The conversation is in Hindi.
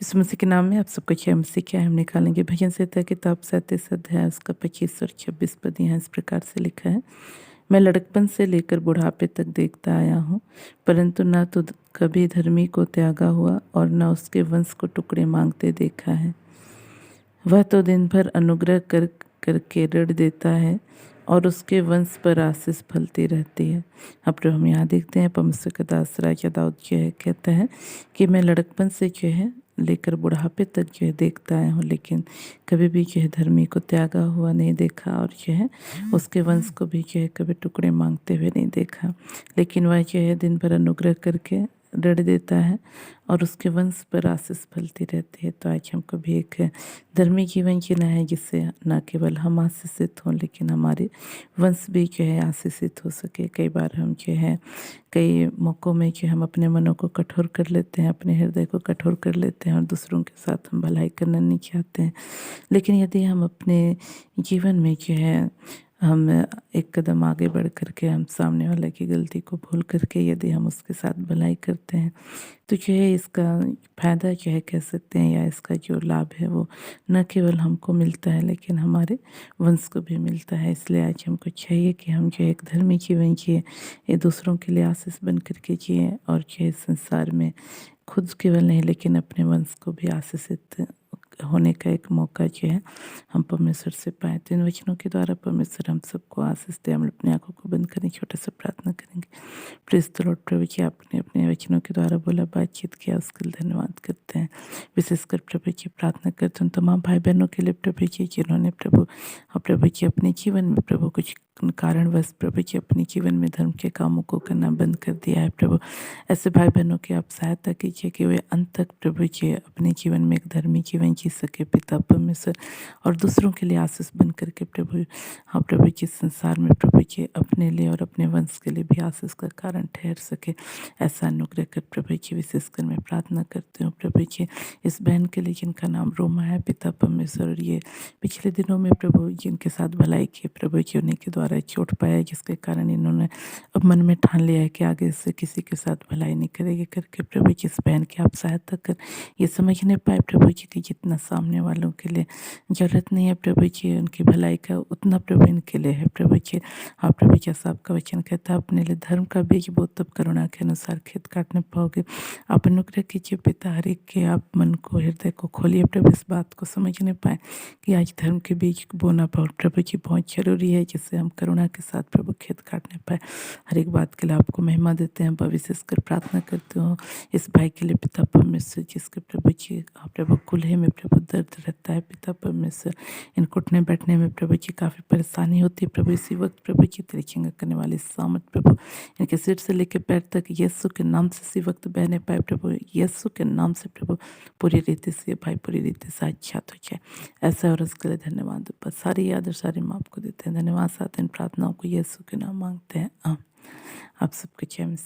यीशु मसीह के नाम में आप सबको जय मसीह क्या है। हम निकालेंगे भजन संहिता किताब 37 अध्याय उसका 25 और 26 पद। यहाँ इस प्रकार से लिखा है। मैं लड़कपन से लेकर बुढ़ापे तक देखता आया हूँ, परंतु न तो कभी धर्मी को त्यागा हुआ और न उसके वंश को टुकड़े मांगते देखा है। वह तो दिन भर अनुग्रह करके ऋण देता है और उसके वंश पर आशीष फलती रहती है। अब जो हम यहाँ देखते हैं, परमेश्वर का दास राजा दाऊद जो है कहता है कि मैं लड़कपन से जो है लेकर बुढ़ापे तक जो है देखता आया हूँ, लेकिन कभी भी जो है धर्मी को त्यागा हुआ नहीं देखा और जो है उसके वंश को भी जो है कभी टुकड़े मांगते हुए नहीं देखा। लेकिन वह जो है दिन भर अनुग्रह करके ऋण देता है और उसके वंश पर आशीष फलती रहती है। तो आज हमको भी एक धर्मी जीवन जीना है, जिससे न केवल हम आशीषित हों लेकिन हमारे वंश भी जो है आशीषित हो सके। कई बार हम जो है कई मौक़ों में जो हम अपने मनों को कठोर कर लेते हैं, अपने हृदय को कठोर कर लेते हैं और दूसरों के साथ हम भलाई करना नहीं चाहते हैं। लेकिन यदि हम अपने जीवन में जो है हम एक कदम आगे बढ़ करके हम सामने वाले की गलती को भूल करके यदि हम उसके साथ भलाई करते हैं, तो जो है इसका फ़ायदा जो है कह सकते हैं, या इसका जो लाभ है वो न केवल हमको मिलता है लेकिन हमारे वंश को भी मिलता है। इसलिए आज हमको चाहिए कि हम जो एक धर्मी जीवन जिए, ये दूसरों के लिए आशीष बन करके जिए और जो है संसार में खुद केवल नहीं लेकिन अपने वंश को भी आशीषित होने का एक मौका जो है हम परमेश्वर से पाए। तो इन वचनों के द्वारा परमेश्वर हम सबको आशीष दे। हम अपनी आंखों को बंद करें, छोटा सा प्रार्थना करेंगे। Praise the Lord. प्रभु जी, आपने अपने वचनों के द्वारा बोला, बातचीत किया, उसके लिए धन्यवाद करते हैं। विशेषकर प्रभु जी प्रार्थना करते हैं तमाम भाई बहनों के लिए प्रभु जी, जिन्होंने प्रभु जी अपने जीवन में प्रभु कुछ कारणवश प्रभु जी अपने जीवन में धर्म के कामों को करना बंद कर दिया है। प्रभु ऐसे भाई बहनों की आप सहायता कीजिए कि वे अंत तक प्रभु जी अपने जीवन में एक धर्मी जीवन जी सके पिता परमेश्वर, और दूसरों के लिए आशीष बन करके प्रभु हाँ प्रभु जी संसार में प्रभु जी अपने लिए और अपने वंश के लिए भी आशीष का कारण ठहर सके। ऐसा अनुग्रह कर प्रभु जी। विशेषकर मैं प्रार्थना करती हूँ प्रभु जी इस बहन के लिए जिनका नाम रोमा है पिता परमेश्वर, और ये पिछले दिनों में प्रभु जिनके साथ भलाई की प्रभु जी उन्हीं के द्वारा चोट पाया, जिसके कारण इन्होंने अब मन में ठान लिया है कि आगे से किसी के साथ भलाई नहीं करेगी करके। प्रभु जी इस बहन की आप सहायता कर ये समझने पाए प्रभु जी कि जितना सामने वालों के लिए ज़रूरत नहीं है प्रभु जी उनकी भलाई का, उतना प्रभु इनके लिए है प्रभु जी। हाँ प्रभु जैसा आपका वचन कहता है, अपने लिए धर्म का बीज बो तब करुणा के अनुसार खेत काटने पाओगे। आप अनुग्रह कीजिए पिता, हर एक के आप मन को हृदय को खोलिए प्रभु, इस बात को समझने पाए कि आज धर्म के बीज बोना पाओ प्रभु जी बहुत ज़रूरी है, जिससे हम करुणा के साथ प्रभु खेत काटने पाए। हर एक बात के लिए आपको महिमा देते हैं। विशेषकर प्रार्थना करते हो इस भाई के लिए पिता परमेश्वर, जिसके प्रभु जी आप प्रभु कुल्हे में प्रभु दर्द रहता है पिता परमेश्वर, इन उठने बैठने में प्रभु जी काफ़ी परेशानी होती है प्रभु। इसी वक्त प्रभु जी तेरी चंगा करने वाली सामत प्रभु इनके सिर से लेकर पैर तक यीशु के नाम से इसी वक्त बहने पाए प्रभु, यीशु के नाम से प्रभु पूरी रीति से भाई पूरी रीति से अच्छा हो जाए। ऐसा और उसके लिए धन्यवाद। बस सारी याद और सारी माँ आपको देते हैं। धन्यवाद। साथ इन प्रार्थनाओं को यीशु के नाम मांगते हैं। आप सबको जय मसीह।